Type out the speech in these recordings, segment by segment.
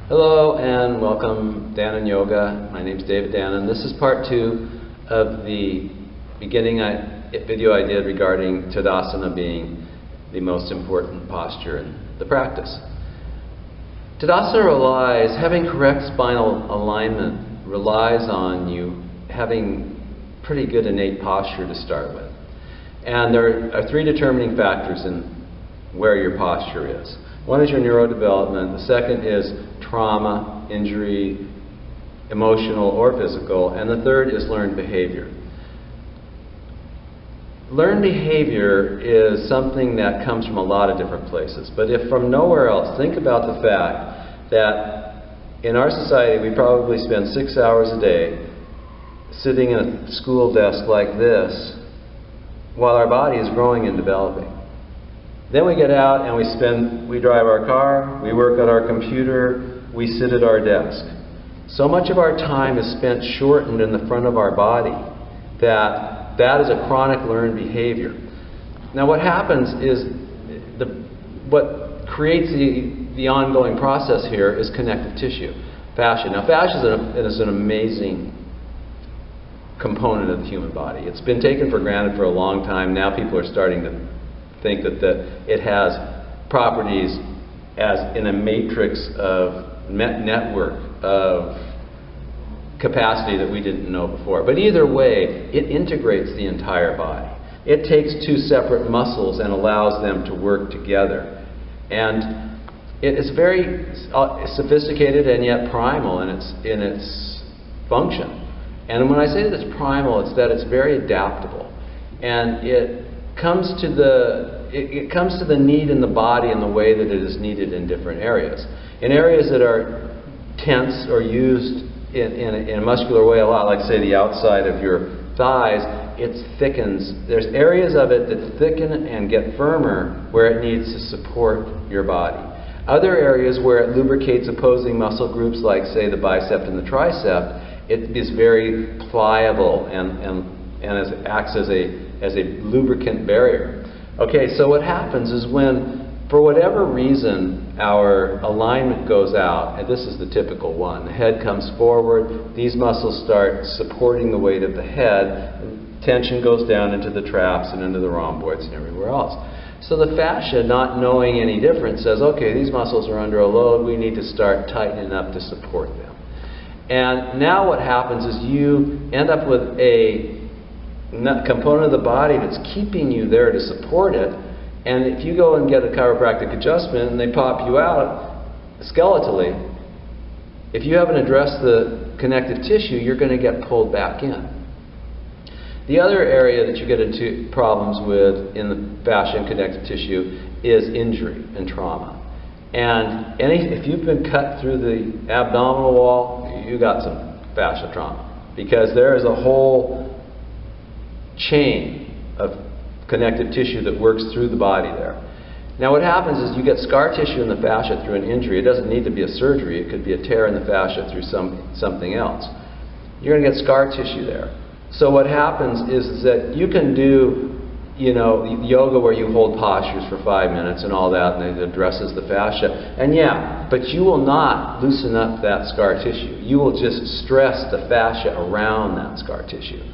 Hello and welcome Dannon Yoga. My name is David Dannon. This is part 2 of the beginning video I did regarding Tadasana being the most important posture in the practice. Tadasana having correct spinal alignment relies on you having pretty good innate posture to start with. And there are 3 determining factors in where your posture is. One is your neurodevelopment, the second is trauma, injury, emotional or physical, and the third is learned behavior. Learned behavior is something that comes from a lot of different places, but if from nowhere else, think about the fact that in our society we probably spend 6 hours a day sitting in a school desk like this while our body is growing and developing. Then we get out and we drive our car, we work at our computer, we sit at our desk. So much of our time is spent shortened in the front of our body that is a chronic learned behavior. Now what happens is, what creates the ongoing process here is connective tissue, fascia. Now fascia is an amazing component of the human body. It's been taken for granted for a long time. Now people are starting to think that it has properties as in a matrix of network of capacity that we didn't know before. But either way, it integrates the entire body. It takes 2 separate muscles and allows them to work together. And it is very sophisticated and yet primal in its function. And when I say that it's primal, it's that it's very adaptable. And it comes to the need in the body in the way that it is needed in different areas. In areas that are tense or used in a muscular way a lot, like say the outside of your thighs, it thickens. There's areas of it that thicken and get firmer where it needs to support your body. Other areas where it lubricates opposing muscle groups, like say the bicep and the tricep, it is very pliable and acts as a lubricant barrier. Okay, so what happens is when, for whatever reason, our alignment goes out, and this is the typical one, the head comes forward, these muscles start supporting the weight of the head, and tension goes down into the traps and into the rhomboids and everywhere else. So the fascia, not knowing any different, says, okay, these muscles are under a load, we need to start tightening up to support them. And now what happens is you end up with a component of the body that's keeping you there to support it, and if you go and get a chiropractic adjustment and they pop you out skeletally, if you haven't addressed the connective tissue, you're going to get pulled back in. The other area that you get into problems with in the fascia and connective tissue is injury and trauma. And if you've been cut through the abdominal wall, you got some fascial trauma, because there is a whole chain of connective tissue that works through the body there. Now what happens is you get scar tissue in the fascia through an injury. It doesn't need to be a surgery. It could be a tear in the fascia through something else. You're going to get scar tissue there. So what happens is that you can do yoga where you hold postures for 5 minutes and all that, and it addresses the fascia. And yeah, but you will not loosen up that scar tissue. You will just stress the fascia around that scar tissue.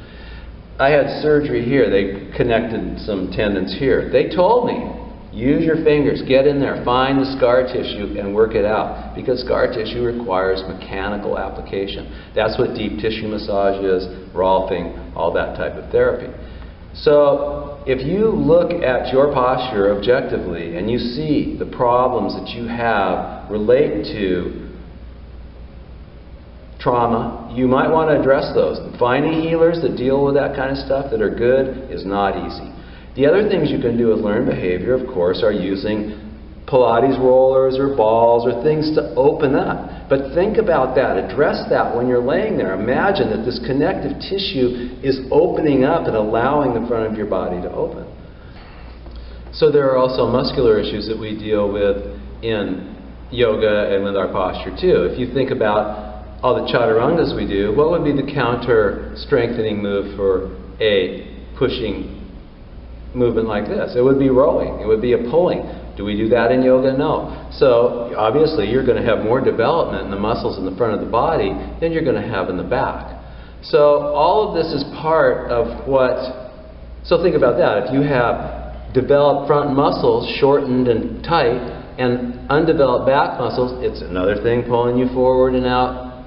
I had surgery here. They connected some tendons here. They told me, use your fingers, get in there, find the scar tissue and work it out, because scar tissue requires mechanical application. That's what deep tissue massage is, Rolfing, all that type of therapy. So if you look at your posture objectively and you see the problems that you have relate to trauma, you might want to address those. Finding healers that deal with that kind of stuff that are good is not easy. The other things you can do with learned behavior, of course, are using Pilates rollers or balls or things to open up. But think about that. Address that when you're laying there. Imagine that this connective tissue is opening up and allowing the front of your body to open. So there are also muscular issues that we deal with in yoga and with our posture too. If you think about all the chaturangas we do, what would be the counter strengthening move for a pushing movement like this? It would be rowing. It would be a pulling. Do we do that in yoga? No. So obviously you're going to have more development in the muscles in the front of the body than you're going to have in the back. So all of this is part of what, so think about that. If you have developed front muscles, shortened and tight, and undeveloped back muscles, it's another thing pulling you forward and out,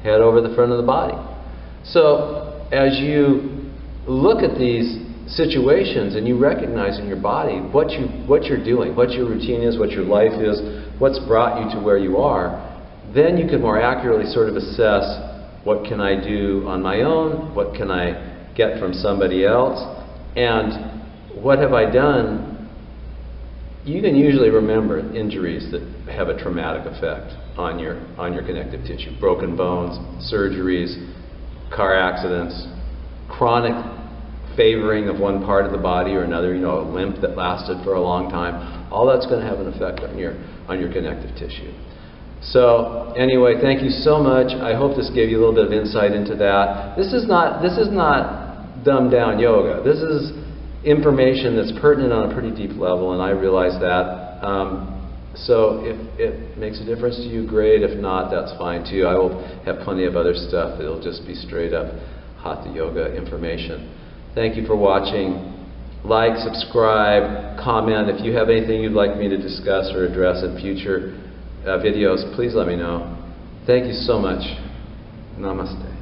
head over the front of the body. So as you look at these situations and you recognize in your body what you're doing, what your routine is, what your life is, what's brought you to where you are, then you can more accurately sort of assess what can I do on my own, what can I get from somebody else, and what have I done. You can usually remember injuries that have a traumatic effect on your connective tissue. Broken bones, surgeries, car accidents, chronic favoring of one part of the body or another, you know, a limp that lasted for a long time. All that's going to have an effect on your connective tissue. So anyway, thank you so much. I hope this gave you a little bit of insight into that. This is not dumbed down yoga. This is information that's pertinent on a pretty deep level, and I realize that. So if it makes a difference to you, great. If not, that's fine too. I will have plenty of other stuff that'll just be straight up Hatha Yoga information. Thank you for watching. Like, subscribe, comment. If you have anything you'd like me to discuss or address in future videos, please let me know. Thank you so much. Namaste.